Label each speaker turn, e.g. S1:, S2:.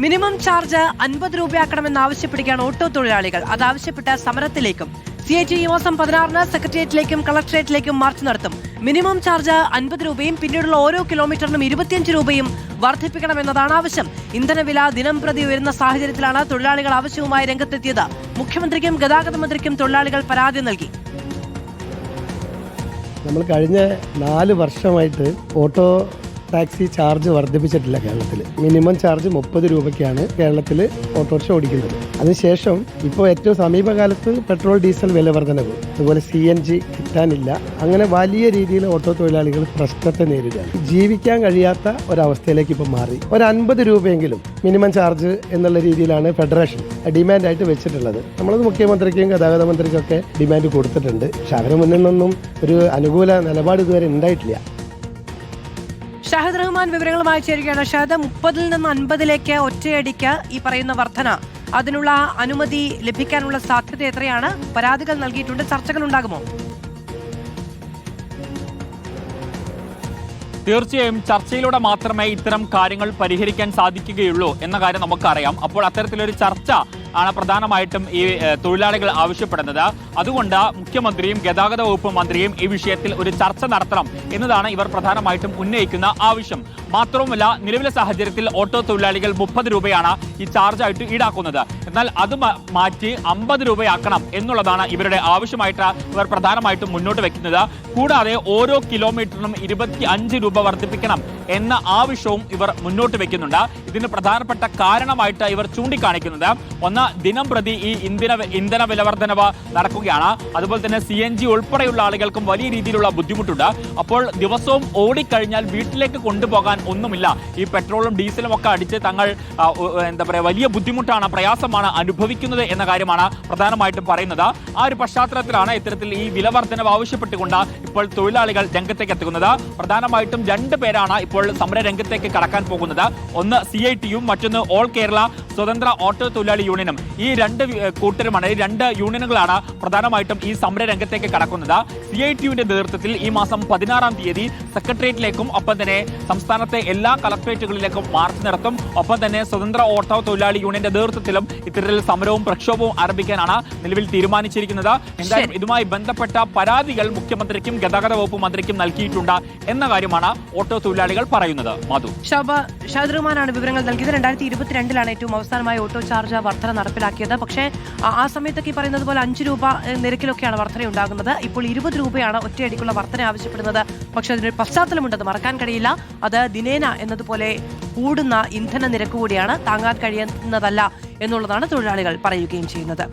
S1: Minimum charge 50 രൂപയാക്കണമെന്നാവശ്യപ്പെടുകയാണ് auto തൊഴിലാളികൾ. അതാവശ്യപ്പെട്ട സമരത്തിലേക്കും. CIT ഈ മാസം 16-ന് സെക്രട്ടേറിയറ്റിലേക്കും കളക്ടറേറ്റിലേക്കും മാർച്ച് നടത്തും. മിനിമം ചാർജ് 50 രൂപയും പിന്നീടുള്ള ഓരോ കിലോമീറ്ററിനും 25 രൂപയും വർദ്ധിപ്പിക്കണമെന്നതാണ് ആവശ്യം. ഇന്ധനവില ദിനം പ്രതി ഉയരുന്ന സാഹചര്യത്തിലാണ് തൊഴിലാളികൾ ആവശ്യവുമായി രംഗത്തെത്തിയത്. മുഖ്യമന്ത്രിക്കും ഗതാഗത മന്ത്രിക്കും തൊഴിലാളികൾ പരാതി നൽകി.
S2: നമ്മൾ കഴിഞ്ഞ 4 വർഷമായിട്ട് ഓട്ടോ ടാക്സി ചാർജ് വർദ്ധിപ്പിച്ചിട്ടില്ല. കേരളത്തിൽ മിനിമം ചാർജ് 30 രൂപയ്ക്കാണ് കേരളത്തിൽ ഓട്ടോറിക്ഷ ഓടിക്കുന്നത്. അതിനുശേഷം ഇപ്പോൾ ഏറ്റവും സമീപകാലത്ത് പെട്രോൾ ഡീസൽ വില വർധനവ്, അതുപോലെ CNG കിട്ടാനില്ല. അങ്ങനെ വലിയ രീതിയിൽ ഓട്ടോ തൊഴിലാളികൾ പ്രശ്നത്തെ നേരിടുകയാണ്. ജീവിക്കാൻ കഴിയാത്ത ഒരവസ്ഥയിലേക്ക് ഇപ്പോൾ മാറി. ഒരു 50 രൂപയെങ്കിലും മിനിമം ചാർജ് എന്നുള്ള രീതിയിലാണ് ഫെഡറേഷൻ ഡിമാൻഡായിട്ട് വെച്ചിട്ടുള്ളത്. നമ്മളത് മുഖ്യമന്ത്രിക്കും ഗതാഗത മന്ത്രിക്കൊക്കെ ഡിമാൻഡ് കൊടുത്തിട്ടുണ്ട്. പക്ഷെ അവരുടെ മുന്നിൽ നിന്നും ഒരു അനുകൂല നിലപാട് ഇതുവരെ ഉണ്ടായിട്ടില്ല.
S1: ഷാഹിദ് റഹ്മാൻ വിവരങ്ങളുമായി ചേരുകയാണ്. ഷാഹിദ്, 30-ൽ നിന്ന് 50-ലേക്ക് ഒറ്റയടിക്ക് ഈ പറയുന്ന വർധന, അതിനുള്ള അനുമതി ലഭിക്കാനുള്ള സാധ്യത എത്രയാണ്? പരാതികൾ നൽകിയിട്ടുണ്ട്, ചർച്ചകൾ ഉണ്ടാകുമോ?
S3: തീർച്ചയായും ചർച്ചയിലൂടെ മാത്രമേ ഇത്തരം കാര്യങ്ങൾ പരിഹരിക്കാൻ സാധിക്കുകയുള്ളൂ എന്ന കാര്യം നമുക്കറിയാം. അപ്പോൾ അത്തരത്തിലൊരു ചർച്ച ആണ് പ്രധാനമായിട്ടും ഈ തൊഴിലാളികൾ ആവശ്യപ്പെടുന്നത്. അതുകൊണ്ട് മുഖ്യമന്ത്രിയും ഗതാഗത വകുപ്പ് മന്ത്രിയും ഈ വിഷയത്തിൽ ഒരു ചർച്ച നടത്തണം എന്നതാണ് ഇവർ പ്രധാനമായിട്ടും ഉന്നയിക്കുന്ന ആവശ്യം. മാത്രവുമല്ല, നിലവിലെ സാഹചര്യത്തിൽ ഓട്ടോ തൊഴിലാളികൾ 30 രൂപയാണ് ഈ ചാർജായിട്ട് ഈടാക്കുന്നത്. എന്നാൽ അത് മാറ്റി 50 രൂപയാക്കണം എന്നുള്ളതാണ് ഇവരുടെ ആവശ്യമായിട്ട് ഇവർ പ്രധാനമായിട്ടും മുന്നോട്ട് വെക്കുന്നത്. കൂടാതെ ഓരോ കിലോമീറ്ററിനും 25 രൂപ വർദ്ധിപ്പിക്കണം എന്ന ആവശ്യവും ഇവർ മുന്നോട്ട് വെക്കുന്നുണ്ട്. ഇതിന് പ്രധാനപ്പെട്ട കാരണമായിട്ട് ഇവർ ചൂണ്ടിക്കാണിക്കുന്നത്, ഒന്ന്, ദിനം പ്രതി ഈ ഇന്ധന വിലവർദ്ധനവ് നടക്കുകയാണ്. അതുപോലെ തന്നെ CNG ഉൾപ്പെടെയുള്ള ആളുകൾക്കും വലിയ രീതിയിലുള്ള ബുദ്ധിമുട്ടുണ്ട്. അപ്പോൾ ദിവസവും ഓടിക്കഴിഞ്ഞാൽ വീട്ടിലേക്ക് കൊണ്ടുപോകാൻ ഒന്നുമില്ല. ഈ പെട്രോളും ഡീസലും ഒക്കെ അടിച്ച് തങ്ങൾ വലിയ ബുദ്ധിമുട്ടാണ്, പ്രയാസമാണ് അനുഭവിക്കുന്നത് എന്ന കാര്യമാണ് പ്രധാനമായിട്ടും പറയുന്നത്. ആ ഒരു പശ്ചാത്തലത്തിലാണ് ഇത്തരത്തിൽ ഈ വിലവർദ്ധനവ് ആവശ്യപ്പെട്ടുകൊണ്ട് ഇപ്പോൾ തൊഴിലാളികൾ രംഗത്തേക്ക് എത്തുന്നത്. പ്രധാനമായിട്ടും 2 പേരാണ് ഇപ്പോൾ സമര രംഗത്തേക്ക് കടക്കാൻ പോകുന്നത്. ഒന്ന് CIT-യും മറ്റൊന്ന് ഓൾ കേരള സ്വതന്ത്ര ഓട്ടോ തൊഴിലാളി യൂണിയനും. ഈ 2 കൂട്ടരുമാണ്, 2 യൂണിയനുകളാണ് പ്രധാനമായിട്ടും ഈ സമര രംഗത്തേക്ക് കടക്കുന്നത്. CIT-യുടെ നേതൃത്വത്തിൽ ഈ മാസം 16-ാം തീയതി സെക്രട്ടേറിയറ്റിലേക്കും ഒപ്പം തന്നെ സംസ്ഥാനത്തെ എല്ലാ കളക്ടറേറ്റുകളിലേക്കും മാർച്ച് നടത്തും. ഒപ്പം തന്നെ സ്വതന്ത്ര ഓട്ടോ തൊഴിലാളി യൂണിയന്റെ നേതൃത്വത്തിലും ഇത്തരത്തിൽ സമരവും പ്രക്ഷോഭവും ആരംഭിക്കാനാണ് നിലവിൽ തീരുമാനിച്ചിരിക്കുന്നത്. എന്തായാലും ഇതുമായി ബന്ധപ്പെട്ട പരാതികൾ മുഖ്യമന്ത്രിക്കും ഗതാഗത വകുപ്പ് മന്ത്രിക്കും നൽകിയിട്ടുണ്ട് എന്ന കാര്യമാണ് ഓട്ടോ തൊഴിലാളികൾ പറയുന്നത്. മധു,
S1: ഷാഹിദ് റഹ്മാനാണ് വിവരങ്ങൾ നൽകിയത്. 2022-ലാണ് ഏറ്റവും അവസാനമായി ഓട്ടോ ചാർജ് വർധന നടപ്പിലാക്കിയത്. പക്ഷേ ആ സമയത്തൊക്കെ ഈ പറയുന്നത് പോലെ 5 രൂപ നിരക്കിലൊക്കെയാണ് വർധന ഉണ്ടാകുന്നത്. ഇപ്പോൾ 20 രൂപയാണ് ഒറ്റയടിക്കുള്ള വർധന ആവശ്യപ്പെടുന്നത്. പക്ഷേ അതിനൊരു പശ്ചാത്തലമുണ്ടെന്ന് മറക്കാൻ കഴിയില്ല. അത് ദിനേന എന്നതുപോലെ കൂടുന്ന ഇന്ധന നിരക്ക് കൂടിയാണ്, താങ്ങാൻ കഴിയുന്നതല്ല എന്നുള്ളതാണ് തൊഴിലാളികൾ പറയുകയും ചെയ്യുന്നത്.